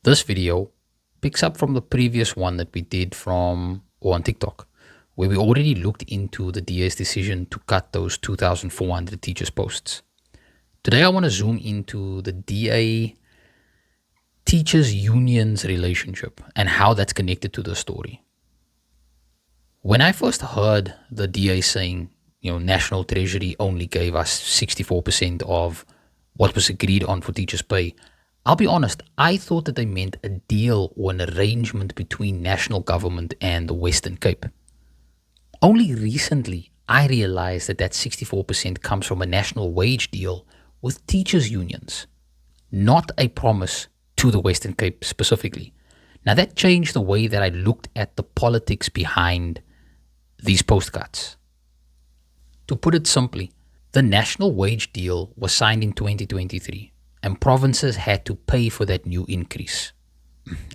This video picks up from the previous one that we did on TikTok, where we already looked into the DA's decision to cut those 2,400 teachers' posts. Today, I want to zoom into the DA teachers unions relationship and how that's connected to the story. When I first heard the DA saying, National Treasury only gave us 64% of what was agreed on for teachers' pay, I'll be honest, I thought that they meant a deal or an arrangement between national government and the Western Cape. Only recently, I realized that 64% comes from a national wage deal with teachers' unions, not a promise to the Western Cape specifically. Now, that changed the way that I looked at the politics behind these post cuts. To put it simply, the national wage deal was signed in 2023, and provinces had to pay for that new increase.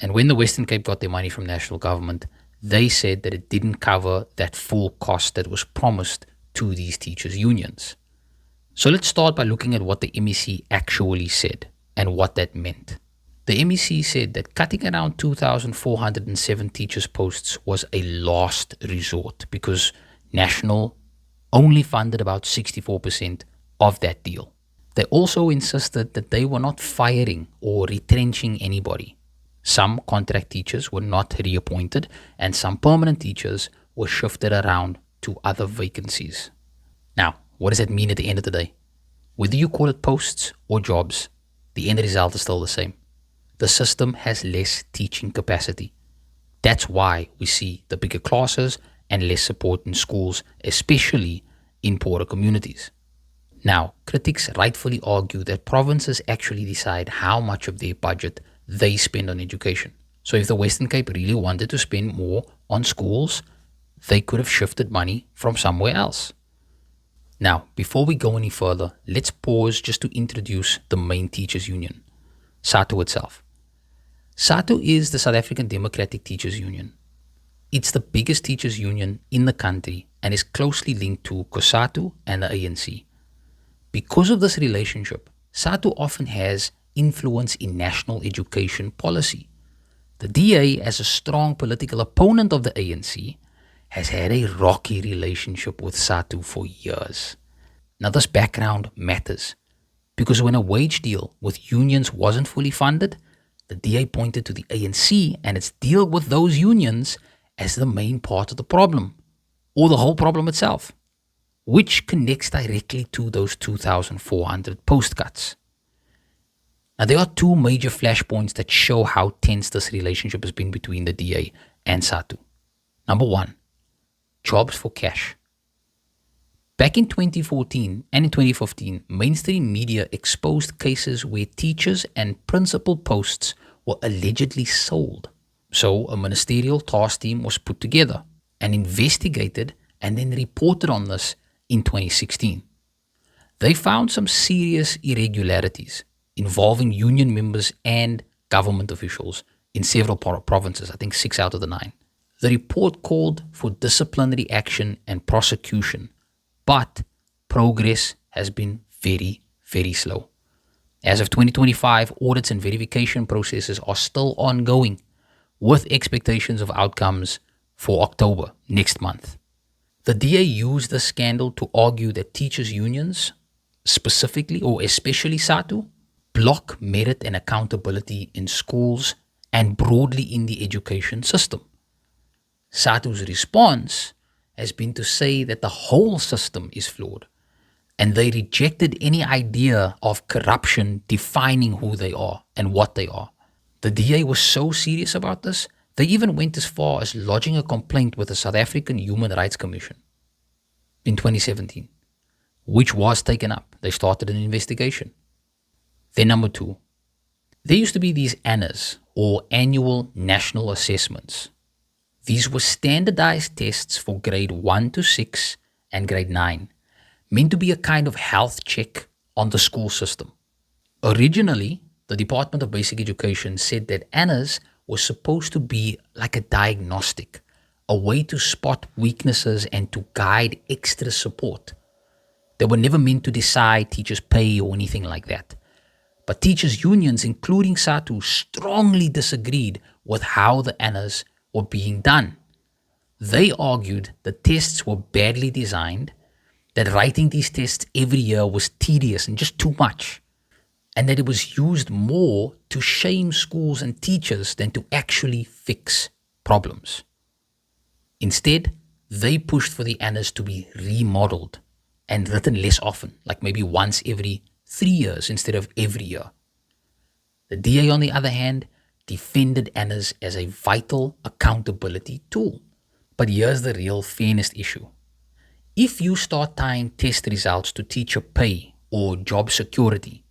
And when the Western Cape got their money from national government, they said that it didn't cover that full cost that was promised to these teachers' unions. So let's start by looking at what the MEC actually said and what that meant. The MEC said that cutting around 2,407 teachers' posts was a last resort because national only funded about 64% of that deal. They also insisted that they were not firing or retrenching anybody. Some contract teachers were not reappointed, and some permanent teachers were shifted around to other vacancies. Now, what does that mean at the end of the day? Whether you call it posts or jobs, the end result is still the same. The system has less teaching capacity. That's why we see the bigger classes and less support in schools, especially in poorer communities. Now, critics rightfully argue that provinces actually decide how much of their budget they spend on education. So if the Western Cape really wanted to spend more on schools, they could have shifted money from somewhere else. Now, before we go any further, let's pause just to introduce the main teachers union, SADTU itself. SADTU is the South African Democratic Teachers Union. It's the biggest teachers union in the country and is closely linked to COSATU and the ANC. Because of this relationship, SADTU often has influence in national education policy. The DA, as a strong political opponent of the ANC, has had a rocky relationship with SADTU for years. Now, this background matters because when a wage deal with unions wasn't fully funded, the DA pointed to the ANC and its deal with those unions as the main part of the problem, or the whole problem itself, which connects directly to those 2,400 post cuts. Now, there are two major flashpoints that show how tense this relationship has been between the DA and SADTU. Number one, jobs for cash. Back in 2014 and in 2015, mainstream media exposed cases where teachers and principal posts were allegedly sold. So a ministerial task team was put together and investigated and then reported on this in 2016. They found some serious irregularities involving union members and government officials in several provinces, I think 6 out of the 9. The report called for disciplinary action and prosecution, but progress has been very, very slow. As of 2025, audits and verification processes are still ongoing, with expectations of outcomes for October next month. The DA used the scandal to argue that teachers' unions, specifically or especially SADTU, block merit and accountability in schools and broadly in the education system. SADTU's response has been to say that the whole system is flawed, and they rejected any idea of corruption defining who they are and what they are. The DA was so serious about this, they even went as far as lodging a complaint with the South African Human Rights Commission in 2017, which was taken up. They started an investigation. Then number two, there used to be these ANAs, or annual national assessments. These were standardized tests for grade 1 to 6 and grade 9, meant to be a kind of health check on the school system. Originally, the Department of Basic Education said that ANAs was supposed to be like a diagnostic, a way to spot weaknesses and to guide extra support. They were never meant to decide teachers' pay or anything like that. But teachers' unions, including SADTU, strongly disagreed with how the ANAs were being done. They argued the tests were badly designed, that writing these tests every year was tedious and just too much, and that it was used more to shame schools and teachers than to actually fix problems. Instead, they pushed for the ANAs to be remodeled and written less often, like maybe once every 3 years instead of every year. The DA, on the other hand, defended ANAs as a vital accountability tool. But here's the real fairness issue. If you start tying test results to teacher pay or job security,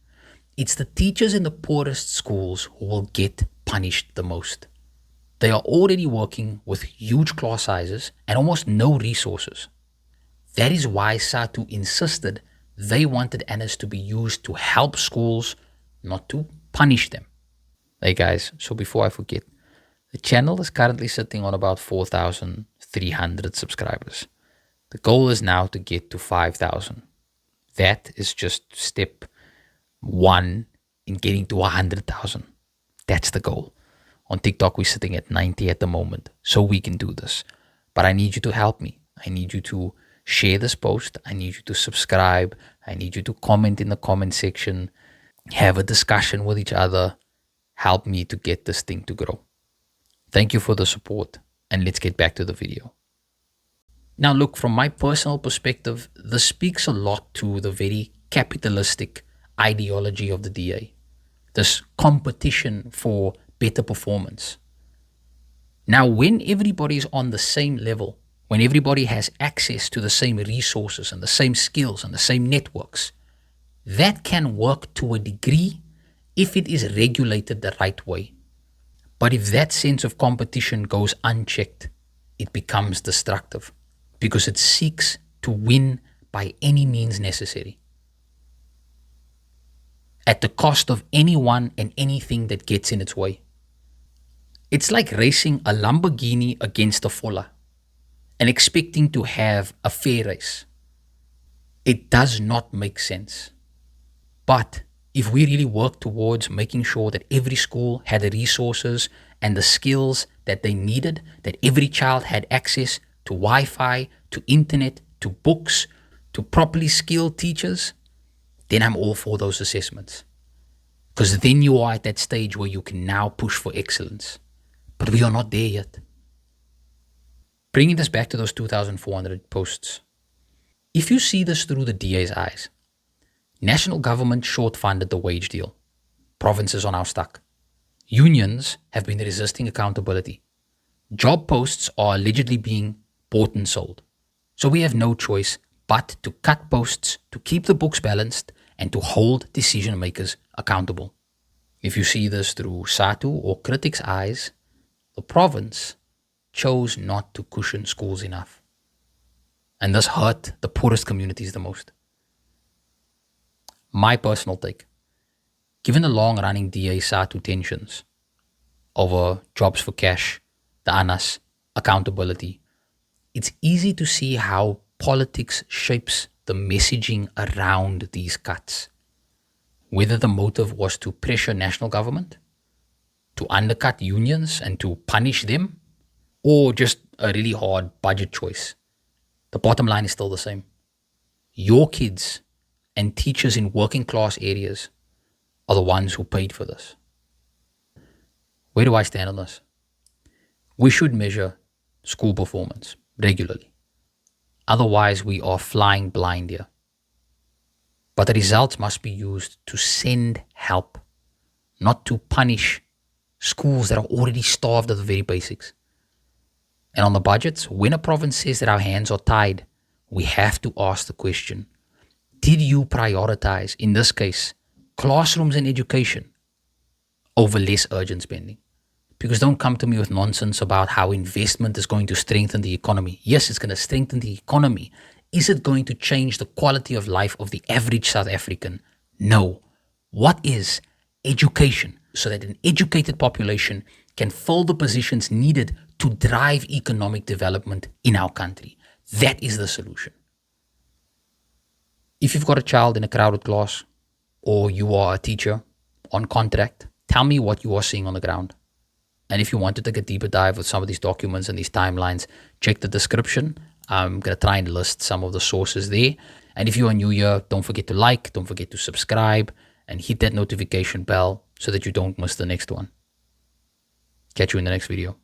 it's the teachers in the poorest schools who will get punished the most. They are already working with huge class sizes and almost no resources. That is why SADTU insisted they wanted ANAs to be used to help schools, not to punish them. Hey guys, so before I forget, the channel is currently sitting on about 4,300 subscribers. The goal is now to get to 5,000. That is just step 1 in getting to 100,000. That's the goal. On TikTok, we're sitting at 90 at the moment, so we can do this. But I need you to help me. I need you to share this post. I need you to subscribe. I need you to comment in the comment section, have a discussion with each other. Help me to get this thing to grow. Thank you for the support, and let's get back to the video. Now look, from my personal perspective, this speaks a lot to the very capitalistic ideology of the DA. This competition for better performance. Now, when everybody is on the same level, when everybody has access to the same resources and the same skills and the same networks, that can work to a degree if it is regulated the right way. But if that sense of competition goes unchecked, it becomes destructive because it seeks to win by any means necessary, at the cost of anyone and anything that gets in its way. It's like racing a Lamborghini against a Fola and expecting to have a fair race. It does not make sense. But if we really work towards making sure that every school had the resources and the skills that they needed, that every child had access to Wi-Fi, to internet, to books, to properly skilled teachers, then I'm all for those assessments. Because then you are at that stage where you can now push for excellence. But we are not there yet. Bringing this back to those 2,400 posts. If you see this through the DA's eyes, national government short-funded the wage deal. Provinces are now stuck. Unions have been resisting accountability. Job posts are allegedly being bought and sold. So we have no choice but to cut posts to keep the books balanced and to hold decision makers accountable. If you see this through SADTU or critics' eyes, the province chose not to cushion schools enough. And this hurt the poorest communities the most. My personal take, given the long-running DA-SADTU tensions over jobs for cash, the ANAs, accountability, it's easy to see how politics shapes the messaging around these cuts. Whether the motive was to pressure national government, to undercut unions and to punish them, or just a really hard budget choice, the bottom line is still the same. Your kids and teachers in working class areas are the ones who paid for this. Where do I stand on this? We should measure school performance regularly. Otherwise, we are flying blind here. But the results must be used to send help, not to punish schools that are already starved of the very basics. And on the budgets, when a province says that our hands are tied, we have to ask the question, did you prioritize, in this case, classrooms and education over less urgent spending? Because don't come to me with nonsense about how investment is going to strengthen the economy. Yes, it's going to strengthen the economy. Is it going to change the quality of life of the average South African? No. What is education? So that an educated population can fill the positions needed to drive economic development in our country. That is the solution. If you've got a child in a crowded class, or you are a teacher on contract. Tell me what you are seeing on the ground. And if you want to take a deeper dive with some of these documents and these timelines, check the description. I'm going to try and list some of the sources there. And if you are new here, don't forget to like, don't forget to subscribe, and hit that notification bell so that you don't miss the next one. Catch you in the next video.